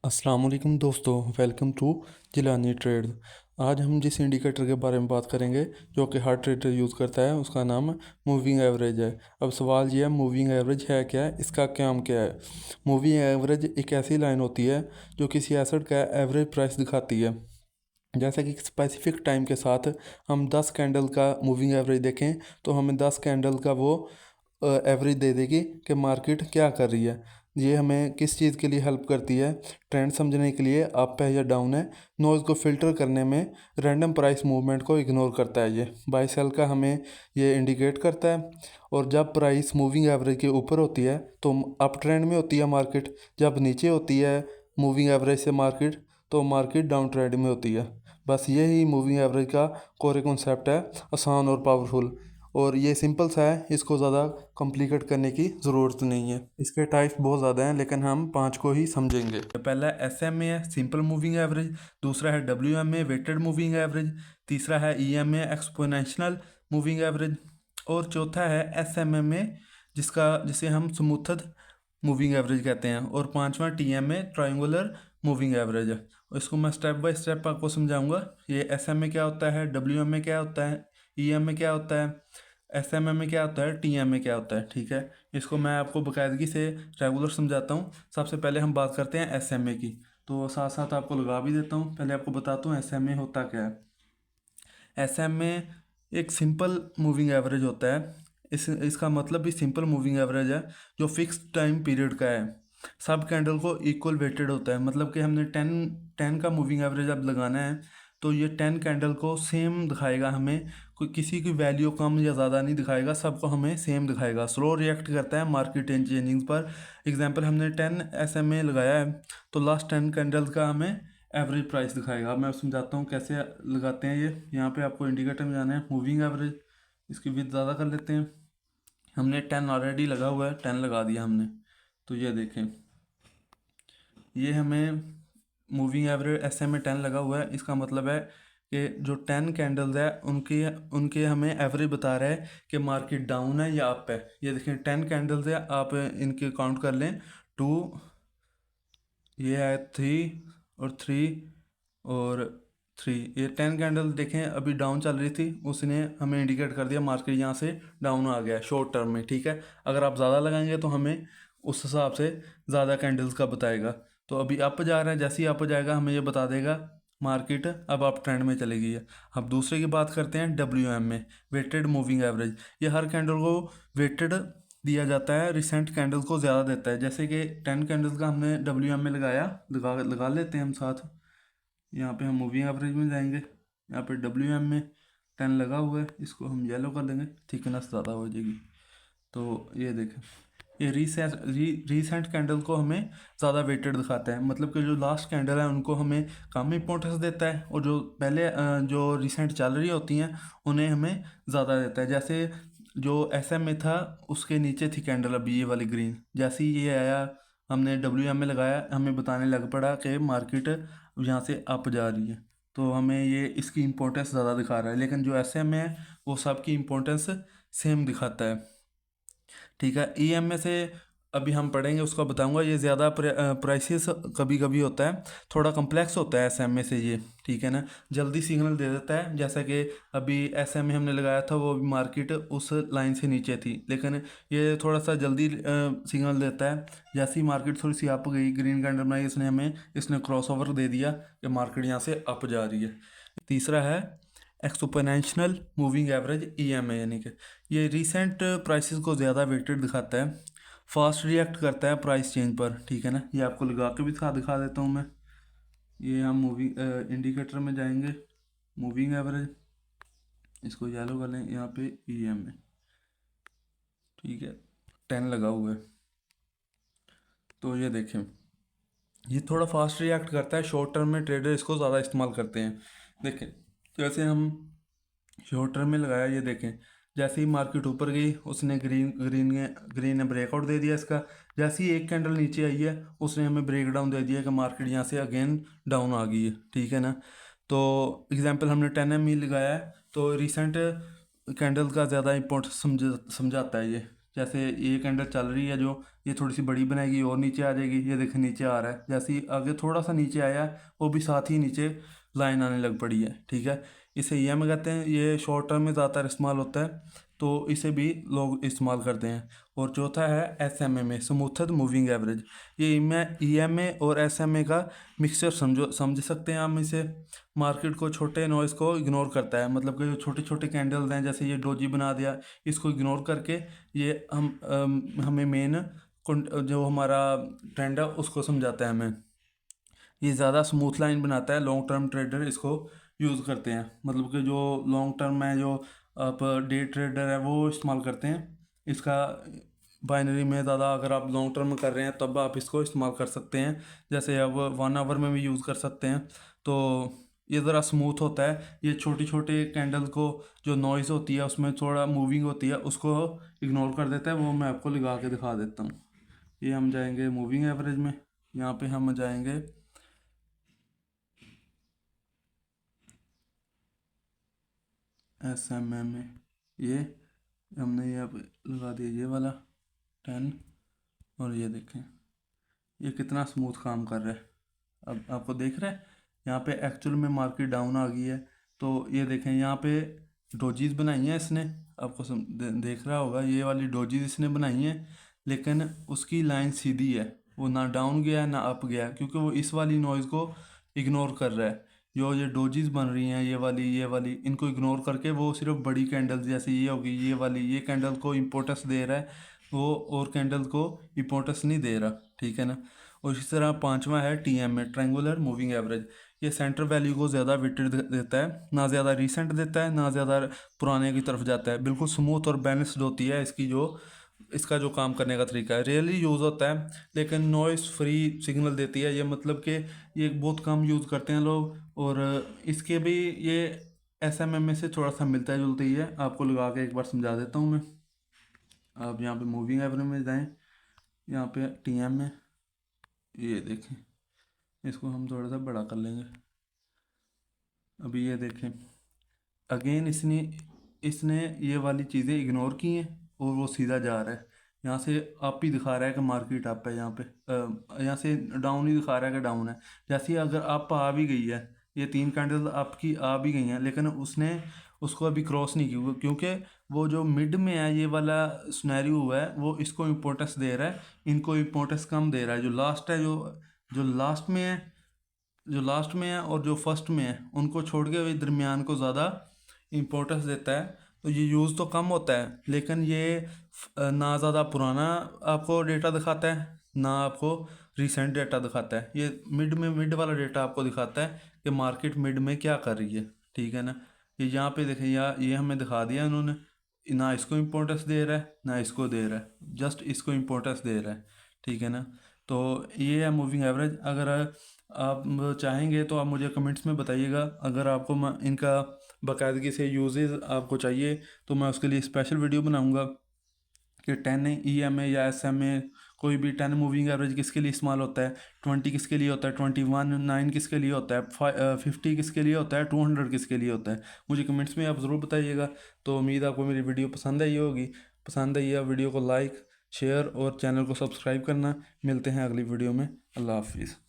अस्सलाम वालेकुम दोस्तों, वेलकम टू जिलानी ट्रेड। आज हम जिस इंडिकेटर के बारे में बात करेंगे जो कि हर ट्रेडर यूज़ करता है, उसका नाम मूविंग एवरेज है। अब सवाल ये है, मूविंग एवरेज है क्या है, इसका काम क्या है। मूविंग एवरेज एक ऐसी लाइन होती है जो किसी एसेट का एवरेज प्राइस दिखाती है। जैसे कि स्पेसिफिक टाइम के साथ हम 10 कैंडल का मूविंग एवरेज देखें तो हमें 10 कैंडल का वो एवरेज दे देगी कि मार्केट क्या कर रही है। ये हमें किस चीज़ के लिए हेल्प करती है, ट्रेंड समझने के लिए, अप है या डाउन है। नॉइज़ को फ़िल्टर करने में, रैंडम प्राइस मूवमेंट को इग्नोर करता है। ये बाय सेल का हमें ये इंडिकेट करता है। और जब प्राइस मूविंग एवरेज के ऊपर होती है तो अप ट्रेंड में होती है मार्केट, जब नीचे होती है मूविंग एवरेज से मार्केट तो मार्केट डाउन ट्रेंड में होती है। बस यही मूविंग एवरेज का कोर कॉन्सेप्ट है, आसान और पावरफुल। और ये सिंपल सा है, इसको ज़्यादा कॉम्प्लिकेट करने की ज़रूरत नहीं है। इसके टाइप्स बहुत ज़्यादा हैं लेकिन हम 5 को ही समझेंगे। पहला SMA है, सिंपल मूविंग एवरेज। दूसरा है WMA, वेटेड मूविंग एवरेज। तीसरा है EMA, एक्सपोनेंशियल मूविंग एवरेज। और चौथा है SMMA, जिसे हम स्मूथड मूविंग एवरेज कहते हैं। और पांचवा TMA, ट्रायंगुलर मूविंग एवरेज है। और इसको मैं स्टेप बाय स्टेप आपको समझाऊंगा। ये SMA क्या होता है, WMA क्या होता है, EMA क्या होता है, SMMA क्या होता है, TMA क्या होता है। ठीक है, इसको मैं आपको बाकायदगी से रेगुलर समझाता हूँ। सबसे पहले हम बात करते हैं SMA की, तो साथ साथ आपको लगा भी देता हूँ। पहले आपको बताता हूँ SMA होता क्या है। SMA एक सिंपल मूविंग एवरेज होता है। इसका मतलब भी सिंपल मूविंग एवरेज है जो फिक्स टाइम पीरियड का है। सब कैंडल को इक्वल वेटेड होता है, मतलब कि हमने टेन टेन का मूविंग एवरेज अब लगाना है तो ये 10 कैंडल को सेम दिखाएगा हमें। कोई किसी की वैल्यू कम या ज़्यादा नहीं दिखाएगा, सबको हमें सेम दिखाएगा। स्लो रिएक्ट करता है मार्केट चेंजिंग पर। एग्जांपल, हमने 10 SMA लगाया है तो लास्ट 10 कैंडल्स का हमें एवरेज प्राइस दिखाएगा। अब मैं समझाता हूँ कैसे लगाते हैं ये। यहाँ पे आपको इंडिकेटर में जाना है, मूविंग एवरेज। इसकी विड्थ ज़्यादा कर लेते हैं। हमने 10 ऑलरेडी लगा हुआ है, 10 लगा दिया हमने। तो ये देखें, ये हमें मूविंग एवरेज SMA 10 लगा हुआ है। इसका मतलब है कि जो 10 कैंडल्स है उनके उनके हमें एवरेज बता रहा है कि मार्केट डाउन है या अप है। ये देखें 10 कैंडल्स है, आप इनके काउंट कर लें। 2, ये है 3 और 3 और 3। ये 10 कैंडल देखें अभी डाउन चल रही थी, उसने हमें इंडिकेट कर दिया मार्केट यहाँ से डाउन आ गया शॉर्ट टर्म में। ठीक है, अगर आप ज़्यादा लगाएंगे तो हमें उस हिसाब से ज़्यादा कैंडल्स का बताएगा। तो अभी अप जा रहा है, जैसे ही अप जाएगा हमें ये बता देगा मार्केट अब अप ट्रेंड में चलेगी है। अब दूसरे की बात करते हैं, WMA, वेटेड मूविंग एवरेज। ये हर कैंडल को वेटेड दिया जाता है, रिसेंट कैंडल्स को ज़्यादा देता है। जैसे कि 10 कैंडल्स का हमने WMA लगाया, लगा लेते हैं हम साथ। यहाँ पे हम मूविंग एवरेज में जाएंगे, यहाँ पे WMA 10 लगा हुआ है, इसको हम येलो कर देंगे, थिकनेस ज़्यादा हो जाएगी। तो ये देखें, ये रीसेंट कैंडल को हमें ज़्यादा वेटेड दिखाता है, मतलब कि जो लास्ट कैंडल है उनको हमें कम इंपॉर्टेंस देता है और जो पहले जो रिसेंट चल रही होती हैं उन्हें हमें ज़्यादा देता है। जैसे जो SMA था उसके नीचे थी कैंडल अभी ये वाली ग्रीन, जैसे ही ये आया हमने WMA लगाया, हमें बताने लग पड़ा कि मार्केट यहाँ से अप जा रही है। तो हमें ये इसकी इम्पोर्टेंस ज़्यादा दिखा रहा है, लेकिन जो SMA है वो सबकी इम्पोर्टेंस सेम दिखाता है। ठीक है, EMA से अभी हम पढ़ेंगे, उसका बताऊंगा। ये ज़्यादा प्राइसेस कभी कभी होता है, थोड़ा कम्प्लेक्स होता है SMA से ये। ठीक है ना, जल्दी सिग्नल दे देता है। जैसा कि अभी SMA हमने लगाया था, वो मार्केट उस लाइन से नीचे थी, लेकिन ये थोड़ा सा जल्दी सिग्नल देता है। जैसे ही मार्केट थोड़ी सी अप गई, ग्रीन कैंडल बनाई इसने क्रॉस ओवर दे दिया कि मार्केट यहाँ से अप जा रही है। तीसरा है एक्सपोनेंशियल मूविंग एवरेज, EMA, यानी कि ये रिसेंट प्राइसेस को ज़्यादा वेटेड दिखाता है, फास्ट रिएक्ट करता है प्राइस चेंज पर। ठीक है ना, ये आपको लगा के भी दिखा देता हूँ मैं। ये हम मूविंग इंडिकेटर में जाएंगे, मूविंग एवरेज, इसको येलो कर लें, यहाँ पे EMA। ठीक है, 10 लगा हुआ है। तो ये देखें, ये थोड़ा फास्ट रिएक्ट करता है, शॉर्ट टर्म में ट्रेडर इसको ज़्यादा इस्तेमाल करते हैं। देखें, जैसे हम शॉर्ट टर्म में लगाया, ये देखें जैसे ही मार्केट ऊपर गई उसने ग्रीन ने ब्रेकआउट दे दिया इसका। जैसे ही एक कैंडल नीचे आई है उसने हमें ब्रेक डाउन दे दिया कि मार्केट यहाँ से अगेन डाउन आ गई है। ठीक है ना, तो एग्जांपल हमने 10 ME लगाया है, तो रिसेंट कैंडल का ज़्यादा इंपॉर्टेंस समझाता है ये। जैसे ये कैंडल चल रही है जो, ये थोड़ी सी बड़ी बनाएगी और नीचे आ जाएगी, ये देखें नीचे आ रहा है, जैसे ही आगे थोड़ा सा नीचे आया है वो भी साथ ही नीचे लाइन आने लग पड़ी है। ठीक है, इसे EM कहते हैं, ये शॉर्ट टर्म में ज़्यादातर इस्तेमाल होता है, तो इसे भी लोग इस्तेमाल करते हैं। और चौथा है SMA, स्मूथर मूविंग एवरेज। ये EMA और SMA का मिक्सचर समझ सकते हैं हम इसे। मार्केट को छोटे नॉइज़ को इग्नोर करता है, मतलब कि जो छोटे छोटे कैंडल्स हैं, जैसे ये डोजी बना दिया, इसको इग्नोर करके ये हमें मेन जो हमारा ट्रेंड है उसको समझाता है हमें। ये ज़्यादा स्मूथ लाइन बनाता है, लॉन्ग टर्म ट्रेडर इसको यूज़ करते हैं, मतलब कि जो लॉन्ग टर्म है, जो आप डे ट्रेडर है वो इस्तेमाल करते हैं इसका। बाइनरी में ज़्यादा अगर आप लॉन्ग टर्म कर रहे हैं तब आप इसको इस्तेमाल कर सकते हैं, जैसे अब 1 आवर में भी यूज़ कर सकते हैं। तो ये ज़रा स्मूथ होता है, ये छोटी छोटे कैंडल को जो नॉइज़ होती है उसमें थोड़ा मूविंग होती है उसको इग्नोर कर देता है। वो मैं आपको लगा के दिखा देता हूँ। ये हम जाएंगे मूविंग एवरेज में, यहाँ पे हम जाएंगे SMA में। ये हमने ये अब लगा दिया ये वाला 10, और ये देखें ये कितना स्मूथ काम कर रहा है। अब आपको दिख रहा है यहाँ पे एक्चुअल में मार्केट डाउन आ गई है, तो ये देखें यहाँ पे डोजीज बनाई हैं इसने, आपको देख रहा होगा, ये वाली डोजीज इसने बनाई हैं, लेकिन उसकी लाइन सीधी है, वो ना डाउन गया है ना अप गया है, क्योंकि वो इस वाली नॉइज़ को इग्नोर कर रहा है। जो ये डोजीज बन रही हैं ये वाली इनको इग्नोर करके वो सिर्फ बड़ी कैंडल्स, जैसे ये होगी ये वाली, ये कैंडल को इम्पोर्टेंस दे रहा है वो, और कैंडल को इम्पोर्टेंस नहीं दे रहा। ठीक है ना। और इसी तरह पांचवा है TMA, ट्रायंगुलर मूविंग एवरेज। ये सेंटर वैल्यू को ज़्यादा वेटेड देता है, ना ज़्यादा रिसेंट देता है ना ज़्यादा पुराने की तरफ जाता है, बिल्कुल स्मूथ और बैलेंस्ड होती है इसकी जो, इसका जो काम करने का तरीका है। रियली यूज़ होता है, लेकिन नॉइस फ्री सिग्नल देती है ये, मतलब कि ये बहुत कम यूज़ करते हैं लोग। और इसके भी ये SMA से थोड़ा सा मिलता है जुलता ही है, आपको लगा के एक बार समझा देता हूँ मैं। आप यहाँ पे मूविंग एवरेज में जाएँ, यहाँ पे TMA, ये देखें, इसको हम थोड़ा सा बड़ा कर लेंगे। अभी ये देखें अगेन इसने इसने ये वाली चीज़ें इग्नोर की हैं और वो सीधा जा रहा है। यहाँ से अप ही दिखा रहा है कि मार्केट अप है, यहाँ पे यहाँ से डाउन ही दिखा रहा है कि डाउन है। जैसे ही अगर अप आ भी गई है, ये 3 कैंडल अप की आ भी गई हैं, लेकिन उसने उसको अभी क्रॉस नहीं की, क्योंकि वो जो मिड में है ये वाला सिनेरियो हुआ है वो इसको इम्पोर्टेंस दे रहा है, इनको इम्पोर्टेंस कम दे रहा है। जो लास्ट है, जो लास्ट में है, जो लास्ट में है और जो फर्स्ट में है, उनको छोड़ के वही दरमियान को ज़्यादा इम्पोर्टेंस देता है। तो ये यूज़ तो कम होता है, लेकिन ये ना ज़्यादा पुराना आपको डेटा दिखाता है ना आपको रिसेंट डेटा दिखाता है। ये मिड वाला डेटा आपको दिखाता है कि मार्केट मिड में क्या कर रही है। ठीक है ना। ये यहाँ पे देखें, ये हमें दिखा दिया इन्होंने, ना इसको इम्पोर्टेंस दे रहा है ना इसको दे रहा है, जस्ट इसको इम्पोर्टेंस दे रहा है। ठीक है ना। तो ये है मूविंग एवरेज। अगर आप चाहेंगे तो आप मुझे कमेंट्स में बताइएगा, अगर आपको इनका बाकायदगी से यूजेस आपको चाहिए तो मैं उसके लिए स्पेशल वीडियो बनाऊंगा कि 10 EMA या SMA, कोई भी 10 मूविंग एवरेज किसके लिए इस्तेमाल होता है, 20 किसके लिए होता है, 21 9 किसके लिए होता है, 50 किसके लिए होता है, 200 किसके लिए होता है। मुझे कमेंट्स में आप ज़रूर बताइएगा। तो उम्मीद आपको मेरी वीडियो पसंद आई होगी। पसंद आई है वीडियो को लाइक शेयर और चैनल को सब्सक्राइब करना। मिलते हैं अगली वीडियो में। अल्लाह हाफिज़।